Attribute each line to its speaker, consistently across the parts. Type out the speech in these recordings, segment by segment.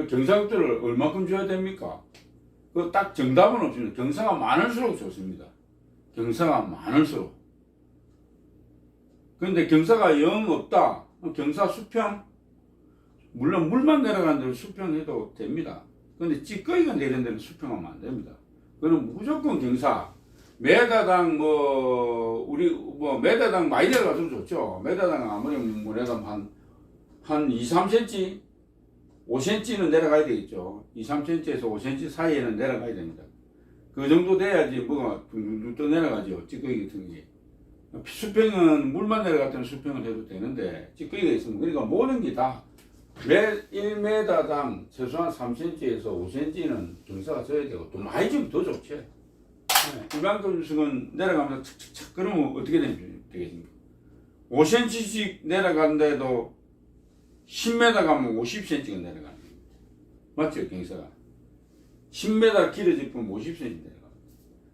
Speaker 1: 그 경사각도를 얼마큼 줘야 됩니까? 그 딱 정답은 없습니다. 경사가 많을수록 좋습니다. 경사가 많을수록. 근데 경사가 영 없다. 경사 수평, 물론 물만 내려가는 데는 수평해도 됩니다. 근데 찌꺼기가 내리는 데는 수평하면 안 됩니다. 그건 무조건 경사. 메다당 우리 메다당 많이 내려가도 좋죠. 메다당 아무리 내려가면 한 2, 3cm, 5cm는 내려가야 되겠죠. 2, 3cm에서 5cm 사이에는 내려가야 됩니다. 그 정도 돼야지 뭐가 또 내려가죠. 찌꺼기 같은 게. 수평은 물만 내려갈 때는 수평을 해도 되는데 찌꺼기가 있으면, 그러니까 모든 게 다 1m당 최소한 3cm에서 5cm는 경사가 져야 되고, 또 많이 주면 더 좋지. 이만큼 수는 내려가면서 착착착, 그러면 어떻게 되겠습니까? 5cm씩 내려가는데도 10m 가면 50cm가 내려가는 거예요. 맞죠? 경사가 10m 길어지면 50cm 내려가요.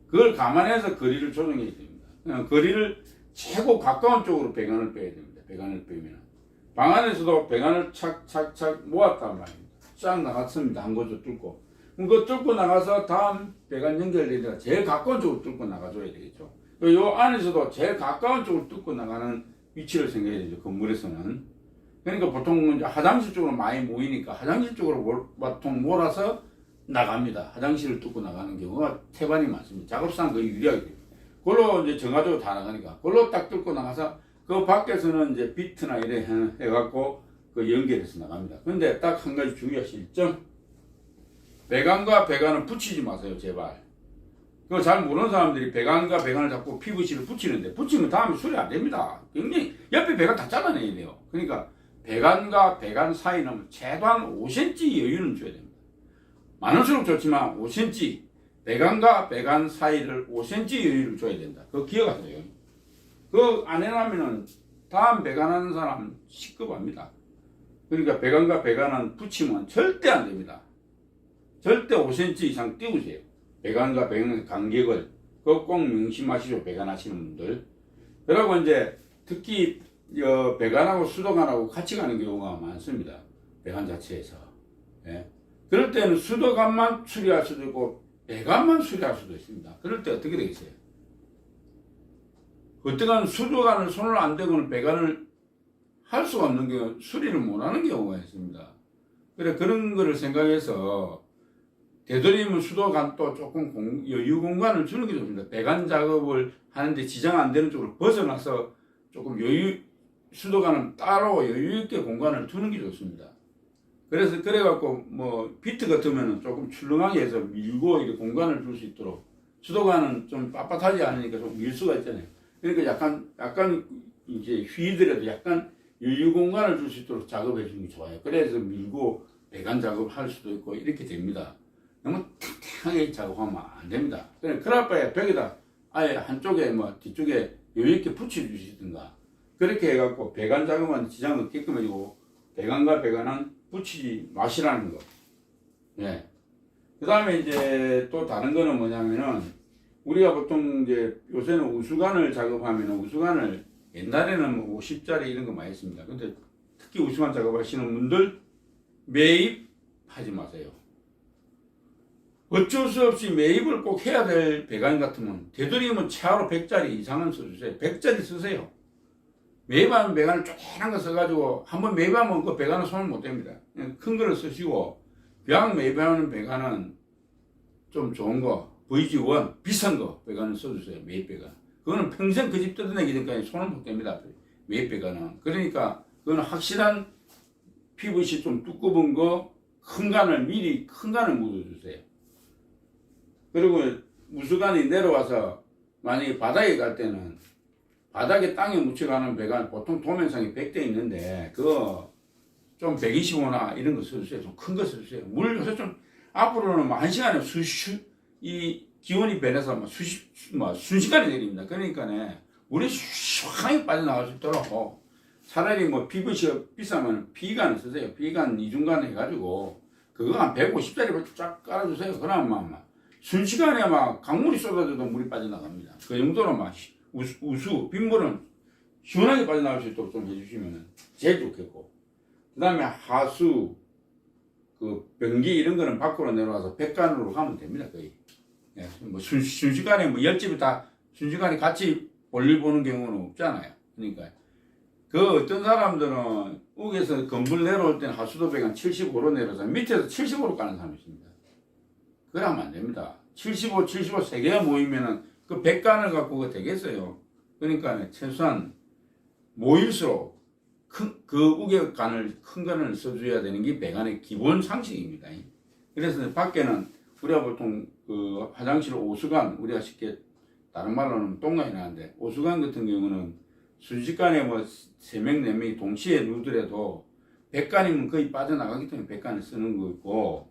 Speaker 1: 그걸 감안해서 거리를 조정해야 됩니다. 거리를 최고 가까운 쪽으로 배관을 빼야 됩니다. 배관을 빼면 방 안에서도 배관을 착착착 모았단 말입니다. 쫙 나갔습니다. 한 곳을 뚫고. 그거 뚫고 나가서 다음 배관 연결되니까 제일 가까운 쪽으로 뚫고 나가줘야 되겠죠. 요 안에서도 제일 가까운 쪽으로 뚫고 나가는 위치를 생각해야 되죠. 건물에서는. 그러니까 보통 이제 화장실 쪽으로 많이 모이니까 화장실 쪽으로 보통 몰아서 나갑니다. 화장실을 뚫고 나가는 경우가 태반이 많습니다. 작업상 거의 유리하게 됩니다. 그걸로 이제 정화적으로 다 나가니까 그걸로 딱 뚫고 나가서 그 밖에서는 이제 비트나 이래 해갖고 그 연결해서 나갑니다. 근데 딱 한 가지 주의하실 점, 배관과 배관을 붙이지 마세요, 제발. 그거 잘 모르는 사람들이 배관과 배관을 자꾸 PVC를 붙이는데, 붙이면 다음에 수리 안 됩니다. 굉장히 옆에 배관 다 잘라내야 돼요. 그러니까 배관과 배관 사이는 최소한 5cm 여유는 줘야 됩니다. 많을수록 좋지만 5cm, 배관과 배관 사이를 5cm 여유를 줘야 된다. 그거 기억하세요. 그거 안 해놓으면은 다음 배관하는 사람 시급합니다. 그러니까 배관과 배관은 붙이면 절대 안 됩니다. 절대 5cm 이상 띄우세요. 배관과 배관의 간격을. 그거 꼭 명심하시죠. 배관하시는 분들. 그리고 이제 특히 배관하고 수도관하고 같이 가는 경우가 많습니다. 배관 자체에서. 예. 그럴 때는 수도관만 수리할 수도 있고 배관만 수리할 수도 있습니다. 그럴 때 어떻게 되겠어요? 어떠한 수도관을 손을 안 대고는 배관을 할 수가 없는 경우, 수리를 못하는 경우가 있습니다. 그래, 그런 거를 생각해서 되도록이면 수도관도 조금 여유 공간을 주는 게 좋습니다. 배관 작업을 하는데 지장 안 되는 쪽으로 벗어나서 조금 수도관은 따로 여유있게 공간을 두는 게 좋습니다. 그래서 그래갖고 비트 같으면 조금 출렁하게 해서 밀고 이렇게 공간을 줄 수 있도록, 수도관은 좀 빳빳하지 않으니까 좀 밀 수가 있잖아요. 그러니까 약간 이제 휘더라도 약간 여유 공간을 줄 수 있도록 작업해 주는 게 좋아요. 그래서 밀고 배관 작업할 수도 있고 이렇게 됩니다. 너무 탱탱하게 작업하면 안 됩니다. 그럴 바에 벽에다 아예 한쪽에 뒤쪽에 여유있게 붙여주시든가, 그렇게 해갖고 배관 작업은 지장 없게끔 해주고 배관과 배관은 붙이지 마시라는 거. 예. 그 다음에 이제 또 다른 거는 뭐냐면은, 우리가 보통 이제 요새는 우수관을 작업하면 우수관을 옛날에는 50짜리 이런 거 많이 했습니다. 근데 특히 우수관 작업하시는 분들 매입하지 마세요. 어쩔 수 없이 매입을 꼭 해야 될 배관 같으면 되도록이면 최하로 100짜리 이상은 써주세요. 100짜리 쓰세요. 매입하는 배관을 쪼잔한 거 써가지고 한번 매입하면 그 배관은 손을 못 댑니다. 큰 거를 쓰시고, 그냥 매입하는 배관은 좀 좋은 거, VG1 비싼 거 배관을 써주세요. 매입 배관. 그거는 평생 그 집 뜯어내기 전까지 손을 못 댑니다. 매입 배관은. 그러니까 그거는 확실한 PVC 좀 두꺼운 거, 미리 큰 간을 묻어주세요. 그리고 우수관이 내려와서 만약에 바닥에 갈 때는 바닥에 땅에 묻혀가는 배관 보통 도면상에 100대 있는데 그거 좀 125나 이런 거 써주세요. 좀 큰 거 써주세요. 물 요새 좀 앞으로는 1시간에 이 기온이 변해서 순식간에 내립니다. 그러니까 물이 시원하게 빠져나갈 수 있도록 차라리 PVC가 비싸면 P관 쓰세요. P관 이중관 해가지고 그거 한 150짜리 쫙 깔아주세요. 그러면 순식간에 강물이 쏟아져도 물이 빠져나갑니다. 그 정도로 빗물은 시원하게 빠져나갈 수 있도록 좀 해주시면 제일 좋겠고, 그 다음에 하수, 그 변기 이런 거는 밖으로 내려와서 백간으로 가면 됩니다. 거의. 예, 뭐 순식간에 뭐 10집이 다 순식간에 같이 볼일 보는 경우는 없잖아요. 그러니까 그 어떤 사람들은 욱에서 건물 내려올 때는 하수도 배관 75로 내려서 밑에서 75로 가는 사람이 있습니다. 그러면 안 됩니다. 75, 75 세 개가 모이면은 그 백간을 갖고 그거 되겠어요. 그러니까 최소한 모일수록 그 우격간을 큰 거를 써줘야 되는 게 배관의 기본 상식입니다. 그래서 밖에는 우리가 보통 그 화장실 오수관, 우리가 쉽게 다른 말로는 똥간이 나는데, 오수관 같은 경우는 순식간에 뭐 3명, 4명이 동시에 누더라도 백간이면 거의 빠져나가기 때문에 백간을 쓰는 거고,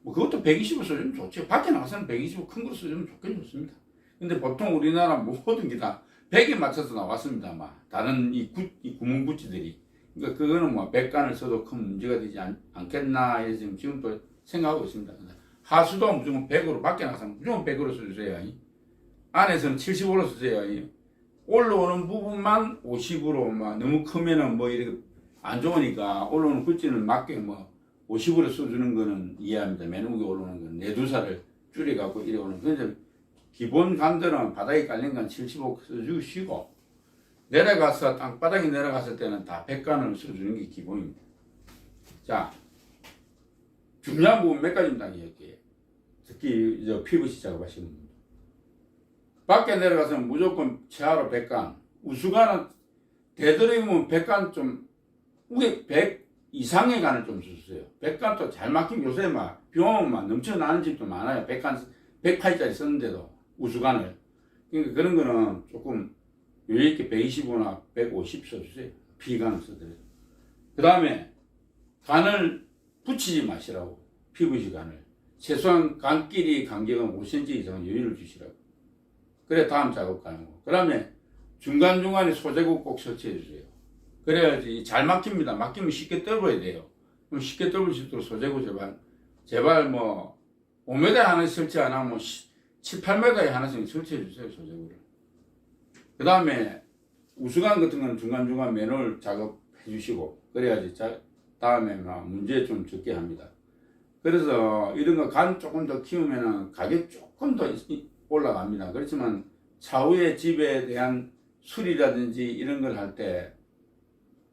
Speaker 1: 뭐 그것도 120을 써주면 좋죠. 밖에 나가서는 120 큰 걸 써주면 좋긴 좋습니다. 근데 보통 우리나라 모든 게 다 100에 맞춰서 나왔습니다. 아마 다른 이 구멍구치들이. 그러니까 그거는 뭐 백간을 써도 큰 문제가 되지 않겠나 해서 지금 또 생각하고 있습니다. 하수도 무조건 100으로, 밖에 나가서 무조건 100으로 써주세요. 안에서는 75로 쓰세요. 올라오는 부분만 50으로, 막 너무 크면은 뭐 이렇게 안 좋으니까 올라오는 구찌는 맞게 뭐 50으로 써주는 거는 이해합니다. 맨 위에 올라오는 건 내두사를 줄여갖고 이래 오는. 그래서 기본 간들은 바닥에 깔린 건 75 써주시고, 내려가서 땅바닥에 내려갔을 때는 다 100간을 써주는 게 기본입니다. 자, 중요한 부분 몇 가지입니다. 이렇게 특히 PVC 작업하시는 분들, 밖에 내려가서는 무조건 최하로 100간, 우수간은 되도록이면 100간 좀 위에 100 이상의 간을 좀 써주세요. 100간도 잘 막히면 요새 막 병원 막 넘쳐나는 집도 많아요. 100간 108짜리 썼는데도 우수간을. 그러니까 그런 거는 조금 여유있게 125나 150 써주세요. B간을 써드려요. 그 다음에 간을 붙이지 마시라고. PVC 간을. 최소한 간끼리 간격은 5cm 이상 여유를 주시라고. 그래 다음 작업 가는 거. 그 다음에 중간중간에 소재국 꼭 설치해 주세요. 그래야지 잘 막힙니다. 막히면 쉽게 떨어야 돼요. 그럼 쉽게 떨어질 수 있도록 소재국 제발 뭐 5m에 하나씩 설치 안 하면 7, 8m에 하나씩 설치해 주세요. 소재국을. 그 다음에 우수관 같은 건 중간중간 맨홀 작업해 주시고, 그래야지 다음에 문제 좀 적게 합니다. 그래서 이런 거 간 조금 더 키우면은 가격 조금 더 올라갑니다. 그렇지만 차후에 집에 대한 수리라든지 이런 걸 할 때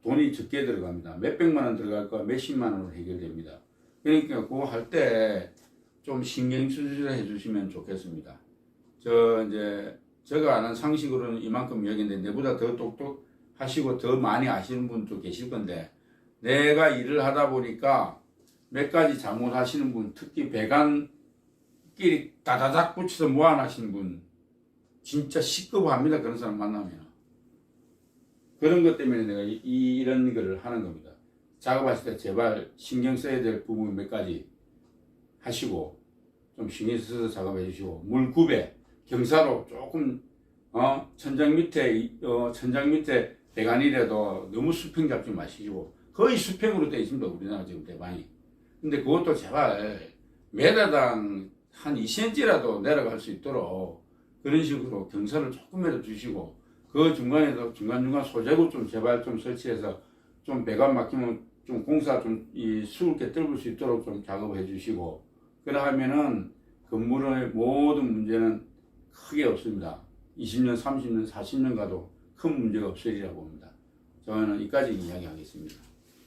Speaker 1: 돈이 적게 들어갑니다. 몇백만 원 들어갈 거 몇십만 원으로 해결됩니다. 그러니까 그거 할 때 좀 신경 쓰셔서 해주시면 좋겠습니다. 제가 아는 상식으로는 이만큼 여기인데, 내보다 더 똑똑하시고 더 많이 아시는 분도 계실 건데, 내가 일을 하다 보니까 몇 가지 잘못하시는 분, 특히 배관끼리 다다닥 붙여서 모아놨신 분, 진짜 시끄러워합니다. 그런 사람 만나면. 그런 것 때문에 내가 이런 거를 하는 겁니다. 작업하실 때 제발 신경 써야 될 부분 몇 가지 하시고, 좀 신경 써서 작업해 주시고, 물 구배, 경사로 조금, 천장 밑에 배관이라도 너무 수평 잡지 마시고, 거의 수평으로 되어 있습니다. 우리나라 지금 대방이. 근데 그것도 제발 메다당 한 2cm라도 내려갈 수 있도록 그런 식으로 경사를 조금이라도 주시고, 그 중간에도 중간중간 소재구 좀 제발 좀 설치해서 좀 배관 막히면 좀 공사 좀 수월하게 뚫을 수 있도록 좀 작업해 주시고, 그러면은 건물의 모든 문제는 크게 없습니다. 20년, 30년, 40년 가도 큰 문제가 없으리라고 봅니다. 저는 이까지 이야기하겠습니다.